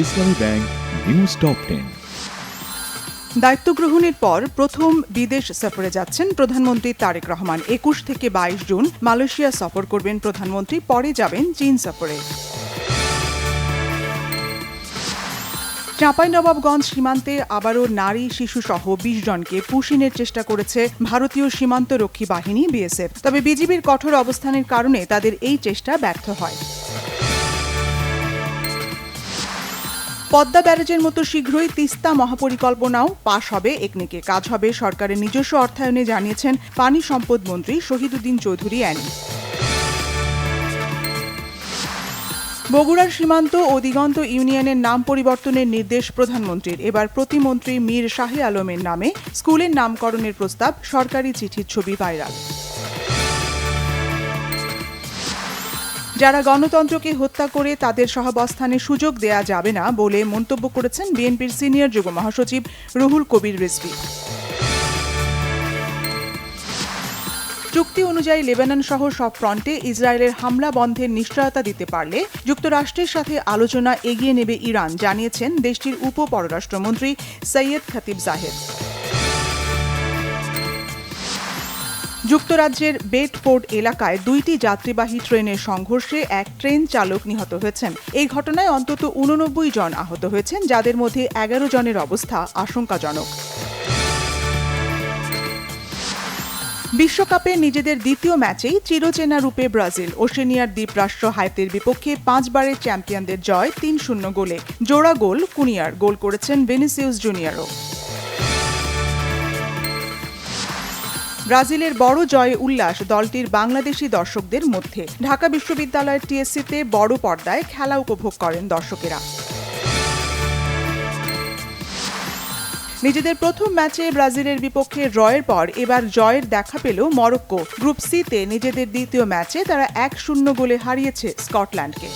ইসলামী bank news top 10। দায়িত্ব গ্রহণের পর প্রথম বিদেশ সফরে যাচ্ছেন প্রধানমন্ত্রী তারেক রহমান। ২১ থেকে ২২ জুন মালয়েশিয়া সফর করবেন প্রধানমন্ত্রী, পরে যাবেন চীন সফরে। চাঁপাইনবাবগঞ্জ সীমান্তে আবারও নারী শিশুসহ ২০ জনকে পুশিনের চেষ্টা করেছে ভারতীয় সীমান্তরক্ষী বাহিনী বিএসএফ। তবে বিজিবির কঠোর অবস্থানের কারণে তাদের এই চেষ্টা ব্যর্থ হয়। পদ্মা ব্যারাজের মতো শীঘ্রই তিস্তা মহাপরিকল্পনাও পাশ হবে একনেকে। কাজ হবে সরকারের নিজস্ব অর্থায়নে, জানিয়েছেন পানি সম্পদ মন্ত্রী শহীদুদ্দিন চৌধুরী অ্যানি। বগুড়ার সীমান্ত ও দিগন্ত ইউনিয়নের নাম পরিবর্তনের নির্দেশ প্রধানমন্ত্রীর। এবার প্রতিমন্ত্রী মীর শাহে আলমের নামে স্কুলের নামকরণের প্রস্তাব, সরকারি চিঠির ছবি ভাইরাল। যারা গণতন্ত্রকে হত্যা করে তাদের সহাবস্থানের সুযোগ দেয়া যাবে না বলে মন্তব্য করেছেন বিএনপির সিনিয়র যুগ্ম মহাসচিব রুহুল কবির রিজভী। চুক্তি অনুযায়ী লেবানন সহ সব ফ্রন্টে ইসরায়েলের হামলা বন্ধের নিশ্চয়তা দিতে পারলে যুক্তরাষ্ট্রের সাথে আলোচনা এগিয়ে নেবে ইরান, জানিয়েছেন দেশটির উপ পররাষ্ট্রমন্ত্রী সৈয়দ খতিব জাহেদ। যুক্তরাজ্যের বেডফোর্ড এলাকায় ২টি যাত্রীবাহী ট্রেনের সংঘর্ষে এক ট্রেন চালক নিহত হয়েছেন। এই ঘটনায় অন্তত ৮৯ জন আহত হয়েছেন, যাদের মধ্যে ১১ জনের অবস্থা আশঙ্কাজনক। বিশ্বকাপে নিজেদের দ্বিতীয় ম্যাচেই চিরচেনা রূপে ব্রাজিল। ওশেনিয়ার দ্বীপরাষ্ট্র হাইতির বিপক্ষে ৫ বারের চ্যাম্পিয়নদের জয় ৩-০ গোলে। জোড়া গোল কুনিয়ার, গোল করেছেন ভিনিসিয়াস জুনিয়রও। ব্রাজিলের বড় জয়ে উল্লাস দলটির বাংলাদেশি দর্শকদের মধ্যে। ঢাকা বিশ্ববিদ্যালয়ের টিএসসিতে বড় পর্দায় খেলা উপভোগ করেন দর্শকেরা। নিজেদের প্রথম ম্যাচে ব্রাজিলের বিপক্ষে ড্রয়ের পর এবার জয়ের দেখা পেল মরক্কো। গ্রুপ সিতে নিজেদের দ্বিতীয় ম্যাচে তারা ১-০ গোলে হারিয়েছে স্কটল্যান্ডকে।